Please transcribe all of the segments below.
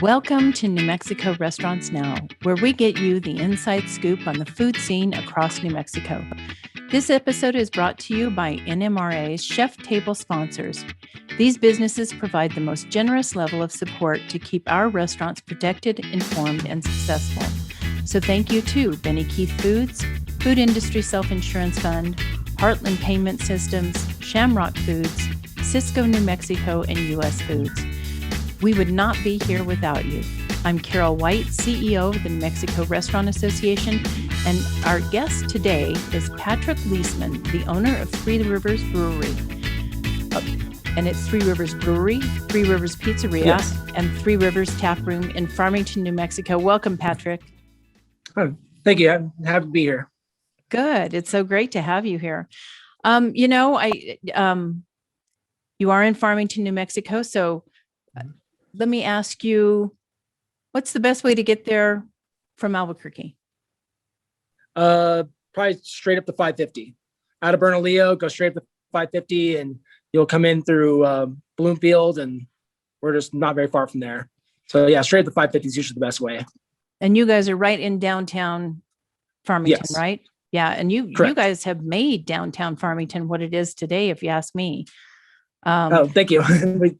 Welcome to New Mexico Restaurants Now, where we get you the inside scoop on the food scene across New Mexico. This episode is brought to you by NMRA's Chef Table sponsors. These businesses provide the most generous level of support to keep our restaurants protected, informed, and successful. So thank you to Benny Keith Foods, Food Industry Self-Insurance Fund, Heartland Payment Systems, Shamrock Foods, Cisco New Mexico, and U.S. Foods. We would not be here without you. I'm Carol White, CEO of the New Mexico Restaurant Association, and our guest today is Patrick Liessman, the owner of Three Rivers Brewery. And it's Three Rivers Brewery, Three Rivers Pizzeria, yes, and Three Rivers Tap Room in Farmington, New Mexico. Welcome, Patrick. Oh, thank you. I'm happy to be here. Good. It's so great to have you here. You are in Farmington, New Mexico, so let me ask you, what's the best way to get there from Albuquerque? Probably straight up to 550. Out of Bernalillo, go straight up to 550, and you'll come in through Bloomfield, and we're just not very far from there. So yeah, straight up to 550 is usually the best way. And you guys are right in downtown Farmington, yes, right? Yeah, and you guys have made downtown Farmington what it is today, if you ask me. Thank you. we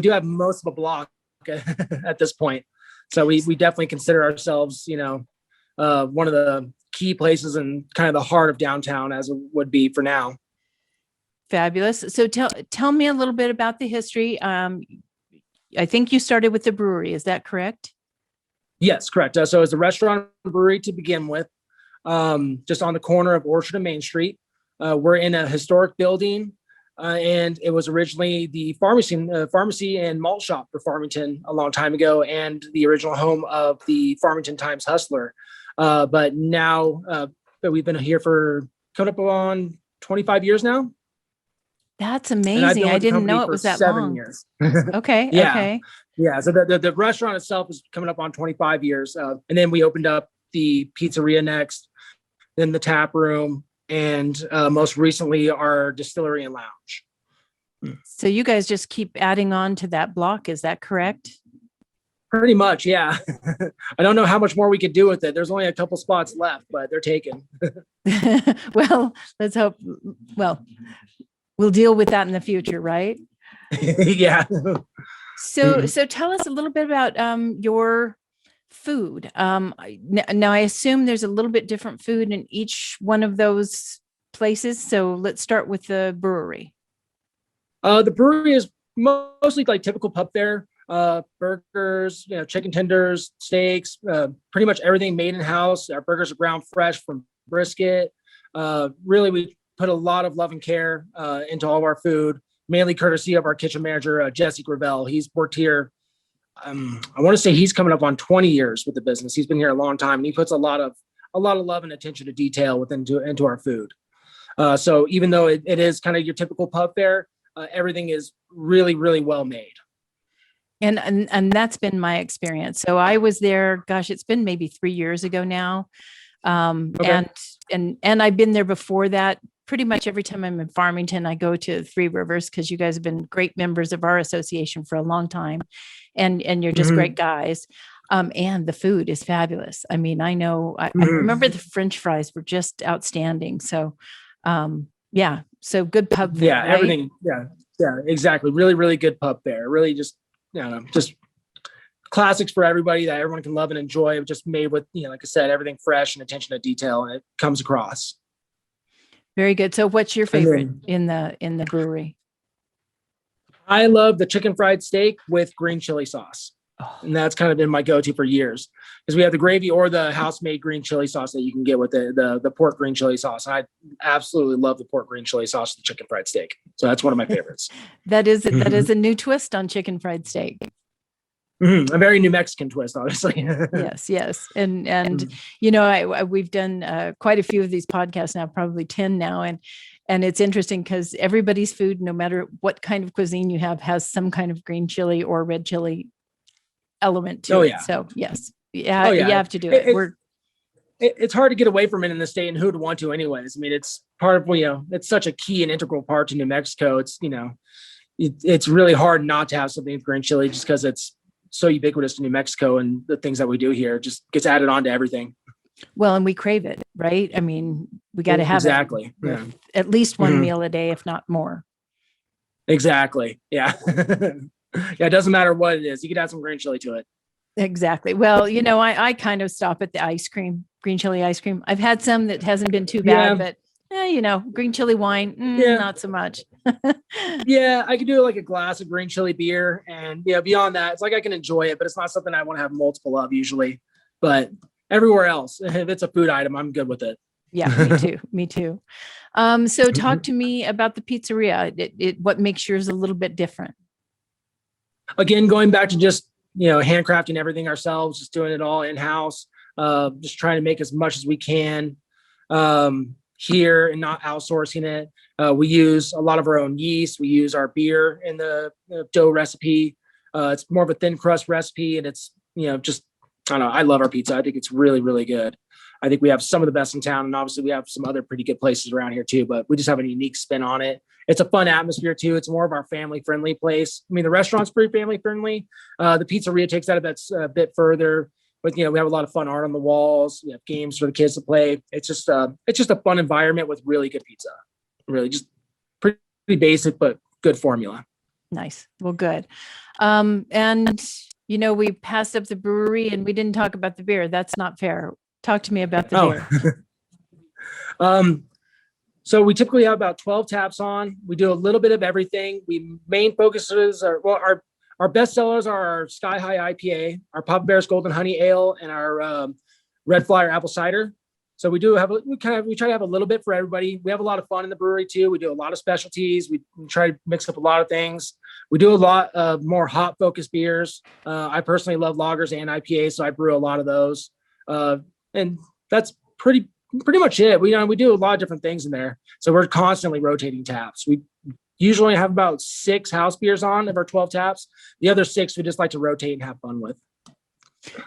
do have most of a block at this point. So we definitely consider ourselves, one of the key places and kind of the heart of downtown, as it would be for now. Fabulous. So tell me a little bit about the history. I think you started with the brewery. Is that correct? Yes, correct. So it's a restaurant brewery to begin with, just on the corner of Orchard and Main Street. We're in a historic building. And it was originally the pharmacy and malt shop for Farmington a long time ago, and the original home of the Farmington Times Hustler. But now we've been here for coming up on 25 years now. That's amazing. I didn't know it was that 7 long. Years. Okay. Yeah. Okay. Yeah. So the restaurant itself is coming up on 25 years. And then we opened up the pizzeria next, then the tap room, and most recently our distillery and lounge. So you guys just keep adding on to that block. Is that correct? Pretty much. Yeah. I don't know how much more we could do with it. There's only a couple spots left, but they're taken. Well, let's hope. Well, we'll deal with that in the future, right? Yeah. So tell us a little bit about your food. Now I assume there's a little bit different food in each one of those places. So let's start with the brewery. The brewery is mostly like typical pub fare, burgers, chicken tenders, steaks, pretty much everything made in house. Our burgers are ground fresh from brisket. Really, we put a lot of love and care into all of our food, mainly courtesy of our kitchen manager, Jesse Gravel. He's worked here. I want to say he's coming up on 20 years with the business. He's been here a long time, and he puts a lot of love and attention to detail into our food. So even though it is kind of your typical pub fare, everything is really, really well made. And that's been my experience. So I was there, gosh, it's been maybe 3 years ago now. Okay. And I've been there before that. Pretty much every time I'm in Farmington, I go to Three Rivers, because you guys have been great members of our association for a long time. And you're just great guys. And the food is fabulous. I mean, I remember the French fries were just outstanding. So, so good pub fare. Yeah, right? everything. Yeah, exactly. Really, really good pub fare. Really just classics for everybody that everyone can love and enjoy. Just made with, like I said, everything fresh and attention to detail, and it comes across. Very good. So what's your favorite in the brewery? I love the chicken fried steak with green chili sauce. Oh. And that's kind of been my go-to for years, because we have the gravy or the house-made green chili sauce that you can get with the pork green chili sauce. And I absolutely love the pork green chili sauce with the chicken fried steak. So that's one of my favorites. That is a new twist on chicken fried steak. A very New Mexican twist, obviously. Yes. And we've done quite a few of these podcasts now, probably 10 now. And it's interesting because everybody's food, no matter what kind of cuisine you have, has some kind of green chili or red chili element to it. Yeah. So yes. Yeah, you have to do it. It's hard to get away from it in the state, and who'd want to anyways. I mean, it's part of, it's such a key and integral part to New Mexico. It's, it's really hard not to have something with green chili, just because it's so ubiquitous in New Mexico, and the things that we do here just gets added on to everything. Well, and we crave it, right? I mean, we got to have exactly. it at least one Mhm. meal a day, if not more. Exactly. Yeah. Yeah. It doesn't matter what it is. You could add some green chili to it. Exactly. Well, I kind of stop at the ice cream, green chili ice cream. I've had some that hasn't been too bad, but green chili wine, not so much. Yeah, I could do like a glass of green chili beer, and beyond that, it's like I can enjoy it, but it's not something I want to have multiple of usually. But everywhere else, if it's a food item, I'm good with it. Yeah, me too. Me too. So talk to me about the pizzeria. What makes yours a little bit different? Again, going back to just handcrafting everything ourselves, just doing it all in house, just trying to make as much as we can here and not outsourcing it. We use a lot of our own yeast. We use our beer in the dough recipe. It's more of a thin crust recipe, and it's just I don't know. I love our pizza. I think it's really, really good. I think we have some of the best in town, and obviously we have some other pretty good places around here too, but we just have a unique spin on it. It's a fun atmosphere too. It's more of our family friendly place. I mean, the restaurant's pretty family friendly. The pizzeria takes that a bit further, but we have a lot of fun art on the walls. We have games for the kids to play. It's just a fun environment with really good pizza. Really just pretty basic, but good formula. Nice. Well, good. And we passed up the brewery and we didn't talk about the beer. That's not fair. Talk to me about the beer. So we typically have about 12 taps on. We do a little bit of everything. Main focuses our best sellers are our Sky High IPA, our Papa Bear's Golden Honey Ale, and our Red Flyer Apple Cider. So we try to have a little bit for everybody. We have a lot of fun in the brewery too. We do a lot of specialties. We try to mix up a lot of things. We do a lot of more hop focused beers. I personally love lagers and IPAs, so I brew a lot of those. And that's pretty much it. We do a lot of different things in there. So we're constantly rotating taps. We usually have about 6 house beers on of our 12 taps. The other 6 we just like to rotate and have fun with.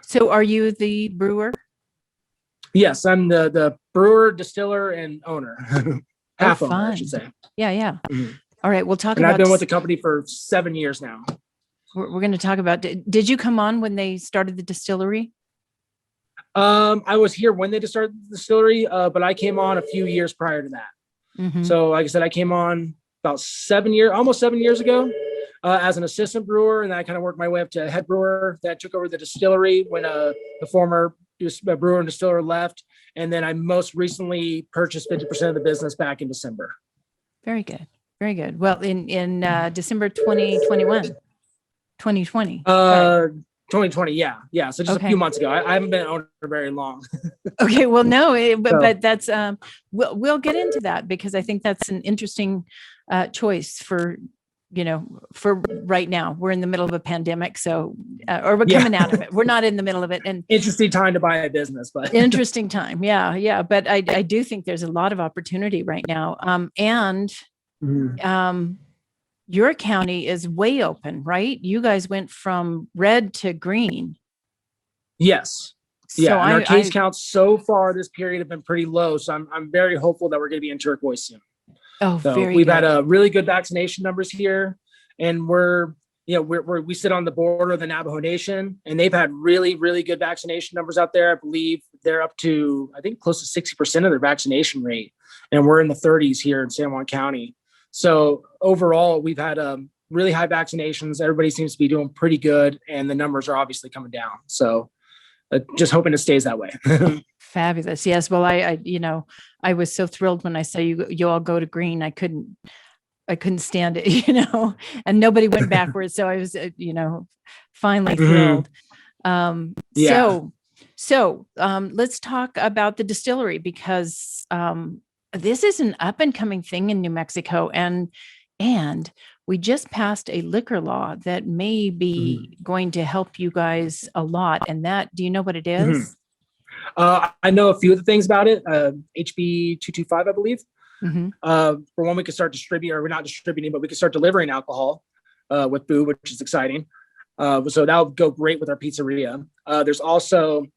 So are you the brewer? Yes, I'm the brewer, distiller, and owner. Half owner, I should say. Yeah. Mm-hmm. All right, we'll talk and about. I've been with the company for 7 years now. We're going to talk about. Did you come on when they started the distillery? I was here when they just started the distillery, but I came on a few years prior to that. Mm-hmm. So, like I said, I came on about almost 7 years ago, as an assistant brewer, and then I kind of worked my way up to head brewer. That took over the distillery when the former brewer and distiller left, and then I most recently purchased 50% of the business back in December. Very good, very good. Well, in December 2021, 2020. 2020, yeah. So just a few months ago. I haven't been an owner for very long. Okay, well, no, but that's we'll get into that because I think that's an interesting choice for right now. We're in the middle of a pandemic, so or we're coming out of it. We're not in the middle of it, and interesting time to buy a business, but interesting time, yeah. But I do think there's a lot of opportunity right now, your county is way open, right? You guys went from red to green. Yes. Yeah. So our case counts so far this period have been pretty low. So I'm very hopeful that we're going to be in turquoise soon. Oh, so we've had really good vaccination numbers here, and we sit on the border of the Navajo Nation, and they've had really, really good vaccination numbers out there. I believe they're up to, I think, close to 60% of their vaccination rate. And we're in the 30s here in San Juan County. So overall, we've had really high vaccinations. Everybody seems to be doing pretty good, and the numbers are obviously coming down. So just hoping it stays that way. Fabulous. Yes. Well, I was so thrilled when I saw you all go to green. I couldn't stand it, and nobody went backwards. So I was, finally thrilled. So let's talk about the distillery, because this is an up and coming thing in New Mexico, and we just passed a liquor law that may be going to help you guys a lot. And do you know what it is? I know a few of the things about it. HB 225, I believe. For one, we could start distributing, or we're not distributing, but we could start delivering alcohol with food, which is exciting. So that would go great with our pizzeria. There's also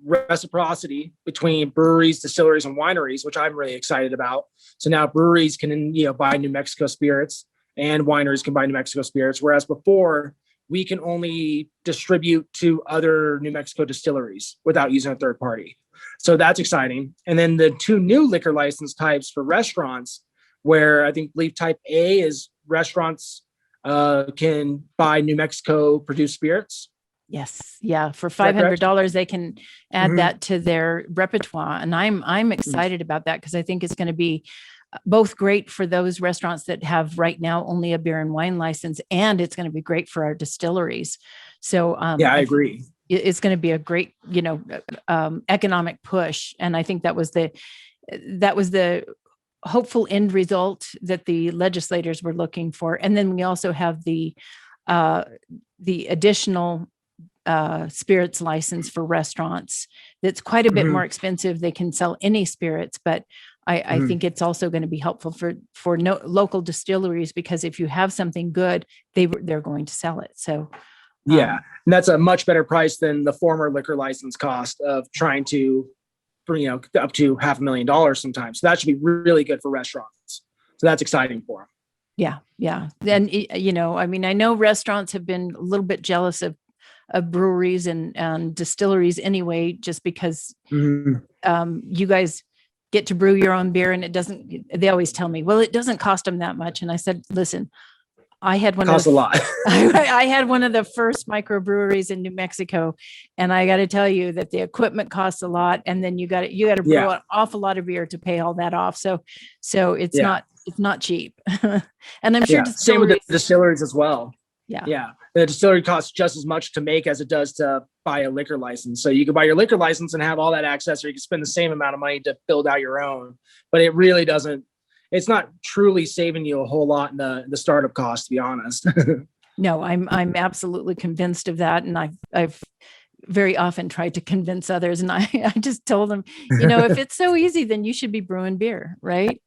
reciprocity between breweries, distilleries, and wineries, which I'm really excited about. So now breweries can, buy New Mexico spirits, and wineries can buy New Mexico spirits. Whereas before, we can only distribute to other New Mexico distilleries without using a third party. So that's exciting. And then the 2 new liquor license types for restaurants, where I believe type A is restaurants can buy New Mexico produced spirits. Yes. Yeah. For $500, they can add that to their repertoire. And I'm excited about that because I think it's going to be both great for those restaurants that have right now only a beer and wine license, and it's going to be great for our distilleries. So yeah, I agree. It's going to be a great, economic push. And I think that was the hopeful end result that the legislators were looking for. And then we also have the additional spirits license for restaurants. That's quite a bit more expensive. They can sell any spirits, but I think it's also going to be helpful for local distilleries, because if you have something good, they're going to sell it. So yeah, and that's a much better price than the former liquor license cost of trying to bring, up to $500,000 sometimes. So that should be really good for restaurants. So that's exciting for them. Yeah. Yeah. Then, I know restaurants have been a little bit jealous of breweries and distilleries anyway, just because you guys get to brew your own beer, and they always tell me, well, it doesn't cost them that much. And I said, listen, I had one costs a lot. I had one of the first microbreweries in New Mexico, and I got to tell you that the equipment costs a lot, and then you got to brew an awful lot of beer to pay all that off. So it's not cheap. And I'm sure same with the distilleries as well. Yeah. The distillery costs just as much to make as it does to buy a liquor license. So you could buy your liquor license and have all that access, or you can spend the same amount of money to build out your own. But it really doesn't. It's not truly saving you a whole lot in the startup cost, to be honest. No, I'm absolutely convinced of that, and I've very often tried to convince others, and I just told them, if it's so easy, then you should be brewing beer, right?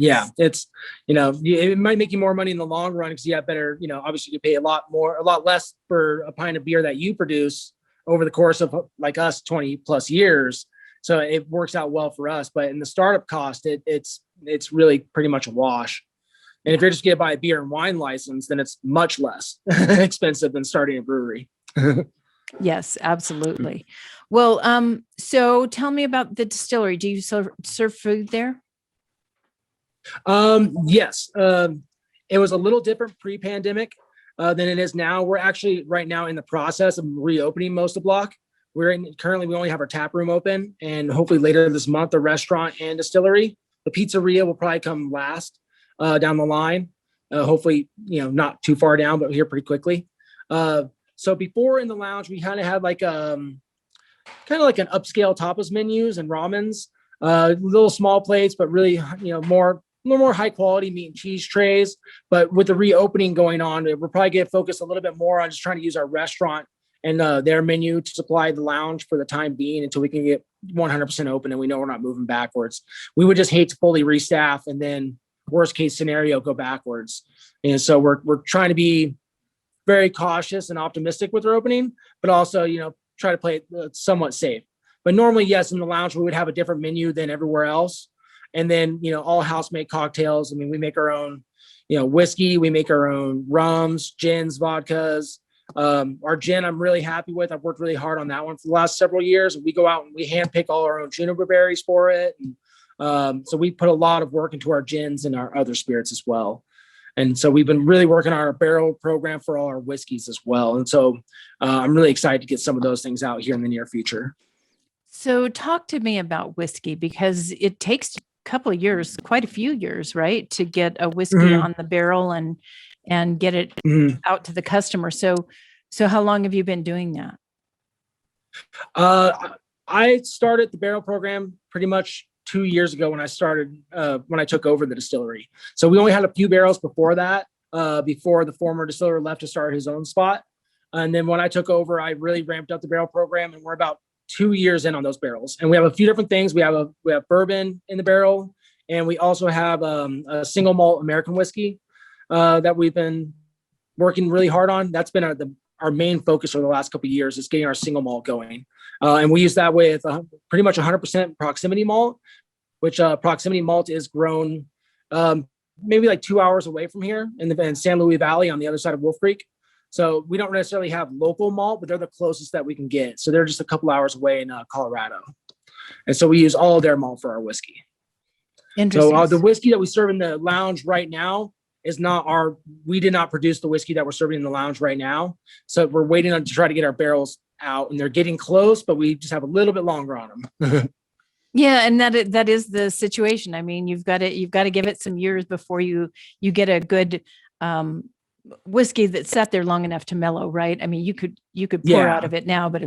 Yeah, it's, it might make you more money in the long run because you have better, obviously you pay a lot less for a pint of beer that you produce over the course of, like us, 20 plus years. So it works out well for us. But in the startup cost, it's really pretty much a wash. And if you're just going to buy a beer and wine license, then it's much less expensive than starting a brewery. Yes, absolutely. Well, so tell me about the distillery. Do you serve food there? Yes. It was a little different pre-pandemic than it is now. We're actually right now in the process of reopening most of the block. Currently we only have our tap room open, and hopefully later this month, the restaurant and distillery. The pizzeria will probably come last down the line. Hopefully, not too far down, but here pretty quickly. So before in the lounge, we kind of had like an upscale tapas menus and ramens, little small plates, but really, more high quality meat and cheese trays. But with the reopening going on, we're probably going to focus a little bit more on just trying to use our restaurant and their menu to supply the lounge for the time being until we can get 100% open and we know we're not moving backwards. We would just hate to fully restaff and then worst case scenario go backwards. And so we're trying to be very cautious and optimistic with our opening, but also, try to play it somewhat safe. But normally, yes, in the lounge, we would have a different menu than everywhere else. And then, all house made cocktails. I mean, we make our own, whiskey, we make our own rums, gins, vodkas. Our gin, I'm really happy with. I've worked really hard on that one for the last several years. We go out and we handpick all our own juniper berries for it. And, so we put a lot of work into our gins and our other spirits as well. And so we've been really working on our barrel program for all our whiskeys as well. And so I'm really excited to get some of those things out here in the near future. So talk to me about whiskey, because it takes a couple of years, quite a few years, right, to get a whiskey on the barrel and get it out to the customer. So how long have you been doing that? I started the barrel program pretty much 2 years ago when I took over the distillery. So we only had a few barrels before that, before the former distiller left to start his own spot. And then when I took over, I really ramped up the barrel program, and we're about 2 years in on those barrels. And we have a few different things. We have bourbon in the barrel, and we also have a single malt American whiskey that we've been working really hard on. That's been our main focus over the last couple of years, is getting our single malt going. And we use that with pretty much 100% proximity malt, which proximity malt is grown maybe like 2 hours away from here in San Luis Valley on the other side of Wolf Creek. So we don't necessarily have local malt, but they're the closest that we can get. So they're just a couple hours away in Colorado. And so we use all of their malt for our whiskey. Interesting. So the whiskey that we serve in the lounge right now is not we did not produce the whiskey that we're serving in the lounge right now. So we're waiting to try to get our barrels out, and they're getting close, but we just have a little bit longer on them. Yeah. And that is the situation. I mean, you've got to give it some years before you get a good, whiskey that sat there long enough to mellow, right? I mean, you could pour out of it now, but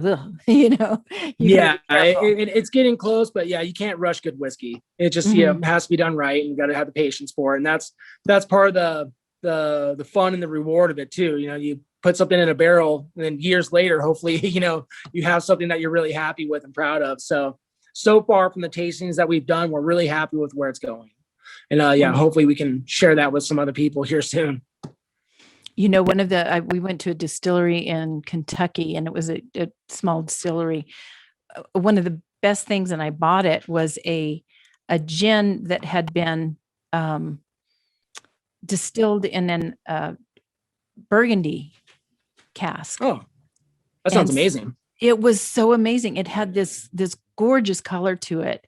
it's getting close, but you can't rush good whiskey. It just it has to be done right, and you got to have the patience for it. And that's part of the fun and the reward of it too. You put something in a barrel, and then years later, hopefully, you have something that you're really happy with and proud of. So far from the tastings that we've done, we're really happy with where it's going. And hopefully we can share that with some other people here soon. We went to a distillery in Kentucky, and it was a small distillery. One of the best things, and I bought it, was a gin that had been distilled in an Burgundy cask. Oh, that sounds amazing. It was so amazing. It had this gorgeous color to it.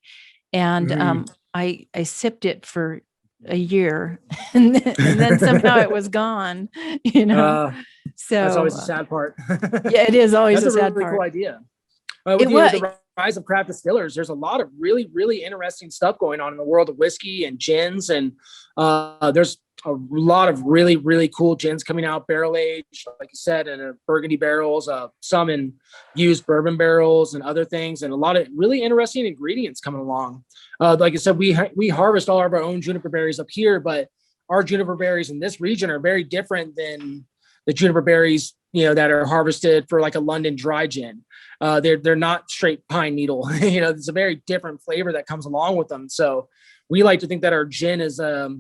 And I sipped it for a year and then somehow it was gone, so that's always the sad part. Yeah, it is always that's a sad really part. Cool idea. With the rise of craft distillers, there's a lot of really, really interesting stuff going on in the world of whiskey and gins, and there's a lot of really, really cool gins coming out, barrel aged, like you said, in Burgundy barrels, some in used bourbon barrels and other things, and a lot of really interesting ingredients coming along. Like I said, we harvest all of our own juniper berries up here, but our juniper berries in this region are very different than the juniper berries, that are harvested for like a London dry gin. They're not straight pine needle. It's a very different flavor that comes along with them. So we like to think that our gin is a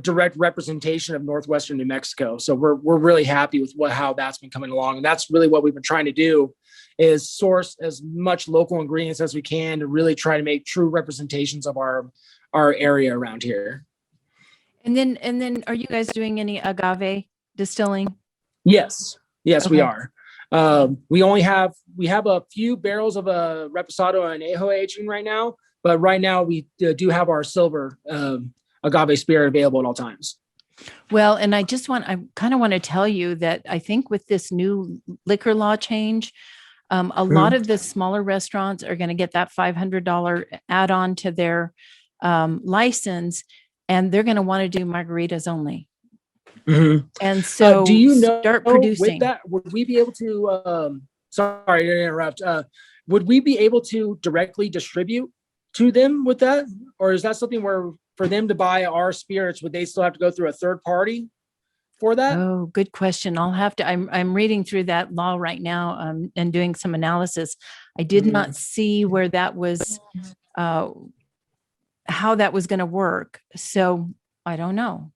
direct representation of Northwestern New Mexico. So we're really happy with how that's been coming along. And that's really what we've been trying to do, is source as much local ingredients as we can to really try to make true representations of our area around here. And then are you guys doing any agave distilling? Yes, okay. We are. We have a few barrels of a Reposado and Ajo aging right now, but right now we do have our silver agave spirit available at all times. Well, and I kind of want to tell you that I think with this new liquor law change, a lot of the smaller restaurants are going to get that $500 add-on to their license, and they're going to want to do margaritas only. And so do you know, start producing. With that, would we be able to, sorry to interrupt, would we be able to directly distribute to them with that? Or is that something where for them to buy our spirits, would they still have to go through a third party for that? Oh, good question. I'm reading through that law right now and doing some analysis. I did not see where that was, how that was going to work. So I don't know.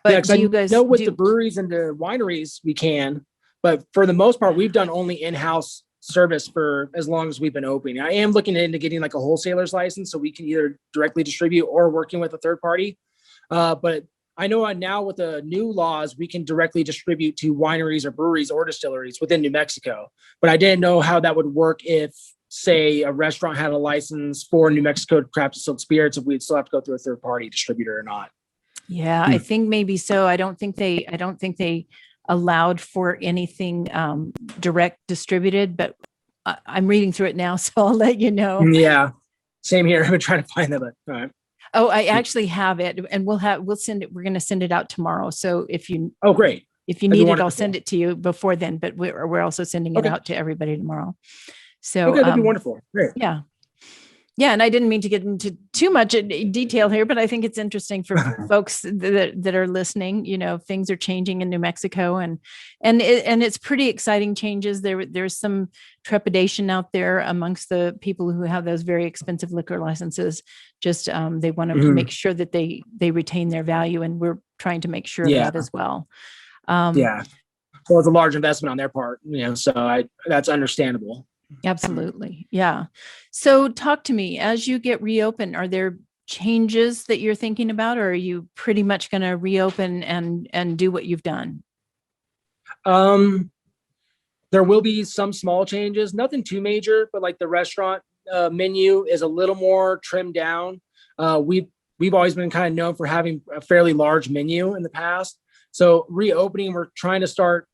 But do you guys know with the breweries and the wineries we can, but for the most part, we've done only in-house service for as long as we've been open. I am looking into getting like a wholesaler's license so we can either directly distribute or working with a third party. But I know now with the new laws, we can directly distribute to wineries or breweries or distilleries within New Mexico. But I didn't know how that would work if, say, a restaurant had a license for New Mexico craft distilled spirits, if we'd still have to go through a third party distributor or not. Yeah, I think maybe so. I don't think they allowed for anything direct distributed, but I'm reading through it now, so I'll let you know. Yeah, same here. I've been trying to find that, but all right. Oh, I actually have it, and we'll send it. We're going to send it out tomorrow. So if you great. If you need it, I'll send it to you before then. But we're also sending it out to everybody tomorrow. So that'd be wonderful. Great. Yeah. Yeah. And I didn't mean to get into too much detail here, but I think it's interesting for folks that are listening. Things are changing in New Mexico and it's pretty exciting changes. There's some trepidation out there amongst the people who have those very expensive liquor licenses. Just they want to make sure that they retain their value, and we're trying to make sure of that as well. Well, it's a large investment on their part, so that's understandable. Absolutely. Yeah. So talk to me, as you get reopened, are there changes that you're thinking about, or are you pretty much going to reopen and do what you've done? There will be some small changes, nothing too major, but like the restaurant menu is a little more trimmed down. We've always been kind of known for having a fairly large menu in the past. So reopening, we're trying to start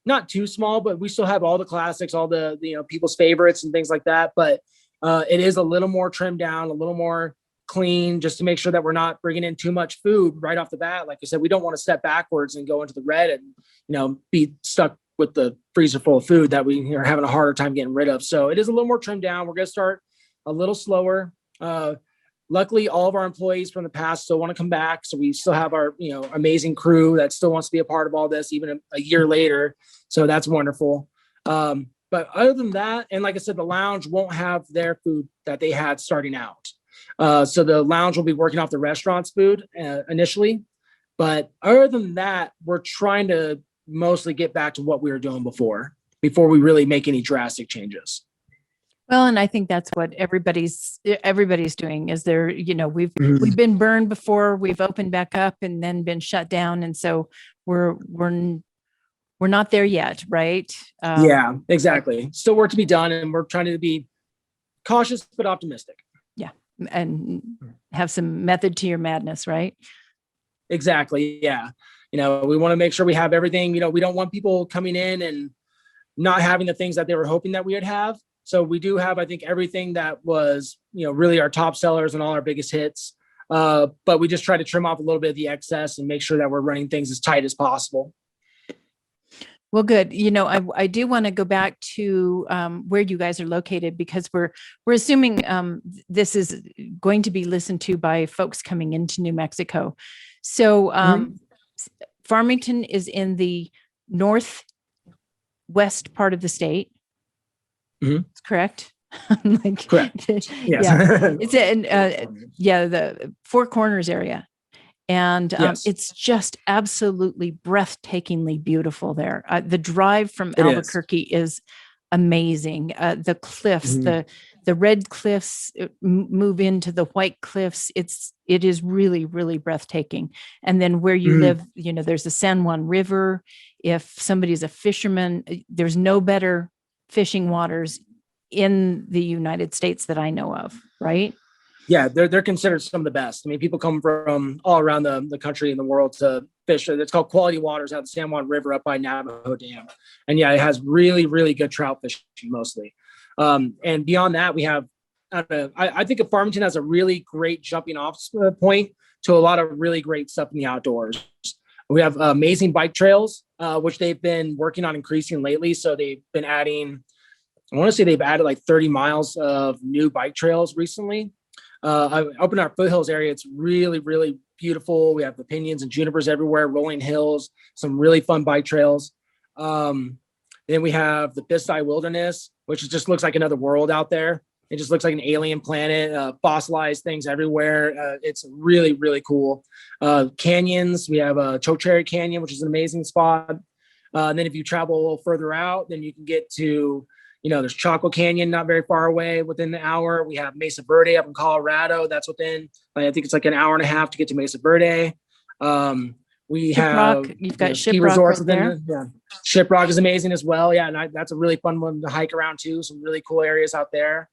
not too small, but we still have all the classics, all the people's favorites and things like that. But it is a little more trimmed down, a little more clean, just to make sure that we're not bringing in too much food right off the bat. Like I said, we don't want to step backwards and go into the red and be stuck with the freezer full of food that we are having a harder time getting rid of. So it is a little more trimmed down. We're going to start a little slower. Luckily, all of our employees from the past still want to come back. So we still have our, amazing crew that still wants to be a part of all this, even a year later. So that's wonderful. But other than that, and like I said, the lounge won't have their food that they had starting out. So the lounge will be working off the restaurant's food initially. But other than that, we're trying to mostly get back to what we were doing before we really make any drastic changes. Well, and I think that's what everybody's doing is we've been burned before, we've opened back up and then been shut down. And so we're not there yet. Right. Yeah, exactly. Still work to be done. And we're trying to be cautious, but optimistic. Yeah. And have some method to your madness. Right. Exactly. Yeah. We want to make sure we have everything, we don't want people coming in and not having the things that they were hoping that we would have. So we do have, I think, everything that was, really our top sellers and all our biggest hits. But we just try to trim off a little bit of the excess and make sure that we're running things as tight as possible. Well, good. I do want to go back to where you guys are located, because we're assuming this is going to be listened to by folks coming into New Mexico. So Farmington is in the northwest part of the state. Mm-hmm. Correct. Correct. Yes. Yeah. It's the Four Corners area. And yes. It's just absolutely breathtakingly beautiful there. The drive from Albuquerque is amazing. The cliffs, the red cliffs move into the white cliffs. It is really, really breathtaking. And then where you live, there's the San Juan River. If somebody's a fisherman, there's no better fishing waters in the United States that I know of, right? Yeah, they're considered some of the best. I mean, people come from all around the country and the world to fish. It's called quality waters out of the San Juan River up by Navajo Dam. And yeah, it has really, really good trout fishing mostly. And beyond that, we have, I think of Farmington as a really great jumping off point to a lot of really great stuff in the outdoors. We have amazing bike trails, which they've been working on increasing lately. So they've been adding, I want to say they've added like 30 miles of new bike trails recently. I opened our foothills area. It's really, really beautiful. We have the pinions and junipers everywhere, rolling hills, some really fun bike trails. Then we have the Bistai Wilderness, which just looks like another world out there. It just looks like an alien planet, fossilized things everywhere. It's really, really cool. Canyons, we have a Chocheri Canyon, which is an amazing spot. And then if you travel a little further out, then you can get to, there's Chaco Canyon, not very far away, within the hour. We have Mesa Verde up in Colorado. That's within, I think it's like an hour and a half to get to Mesa Verde. We have, you've got ski Shiprock resorts right within there. Yeah. Shiprock is amazing as well. Yeah. And that's a really fun one to hike around too. Some really cool areas out there.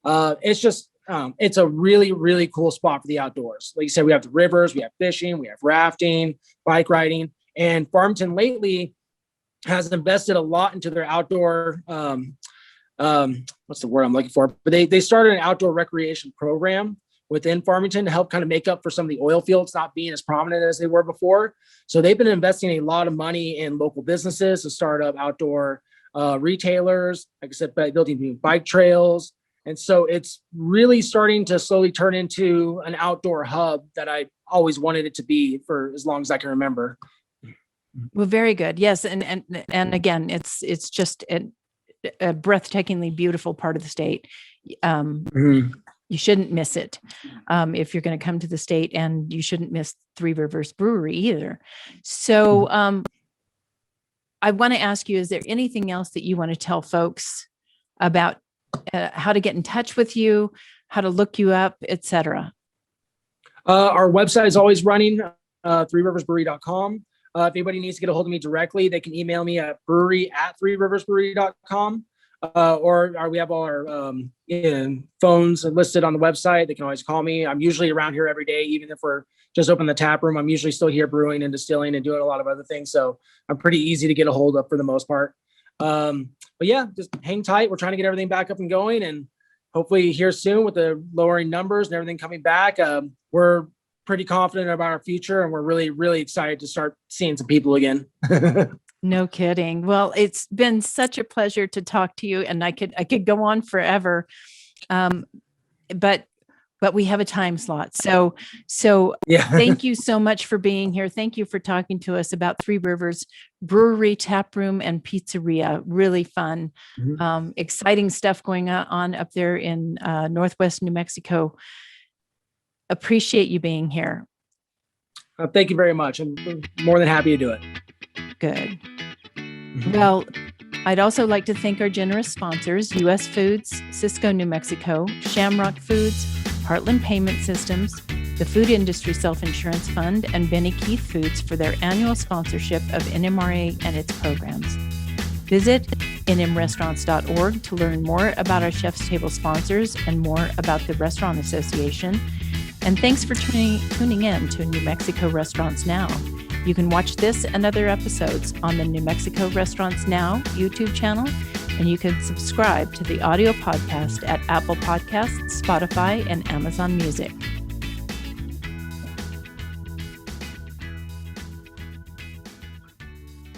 It's just, it's a really, really cool spot for the outdoors. Like you said, we have the rivers, we have fishing, we have rafting, bike riding, and Farmington lately has invested a lot into their outdoor, what's the word I'm looking for? But they started an outdoor recreation program within Farmington to help kind of make up for some of the oil fields not being as prominent as they were before. So they've been investing a lot of money in local businesses to start up outdoor retailers, like I said, building new bike trails. And so it's really starting to slowly turn into an outdoor hub that I always wanted it to be for as long as I can remember. Well, very good. Yes. And again, it's just a breathtakingly beautiful part of the state. You shouldn't miss it if you're going to come to the state, and you shouldn't miss Three Rivers Brewery either. So I want to ask you, is there anything else that you want to tell folks about how to get in touch with you, how to look you up, etc.? Our website is always running, threeriversbrewery.com. If anybody needs to get a hold of me directly, they can email me at brewery@threeriversbrewery.com. Or we have all our phones listed on the website. They can always call me. I'm usually around here every day, even if we're just open the tap room. I'm usually still here brewing and distilling and doing a lot of other things. So I'm pretty easy to get a hold of for the most part. But yeah, just hang tight. We're trying to get everything back up and going, and hopefully here soon with the lowering numbers and everything coming back. We're pretty confident about our future, and we're really, really excited to start seeing some people again. No kidding. Well, it's been such a pleasure to talk to you, and I could go on forever. But we have a time slot. So Yeah. Thank you so much for being here. Thank you for talking to us about Three Rivers Brewery, Tap Room, and Pizzeria. Really fun, exciting stuff going on up there in Northwest New Mexico. Appreciate you being here. Thank you very much. I'm more than happy to do it. Good. Well, I'd also like to thank our generous sponsors, U.S. Foods, Cisco, New Mexico, Shamrock Foods, Heartland Payment Systems, the Food Industry Self-Insurance Fund, and Benny Keith Foods for their annual sponsorship of NMRA and its programs. Visit nmrestaurants.org to learn more about our Chef's Table sponsors and more about the Restaurant Association. And thanks for tuning in to New Mexico Restaurants Now. You can watch this and other episodes on the New Mexico Restaurants Now YouTube channel, and you can subscribe to the audio podcast at Apple Podcasts, Spotify, and Amazon Music.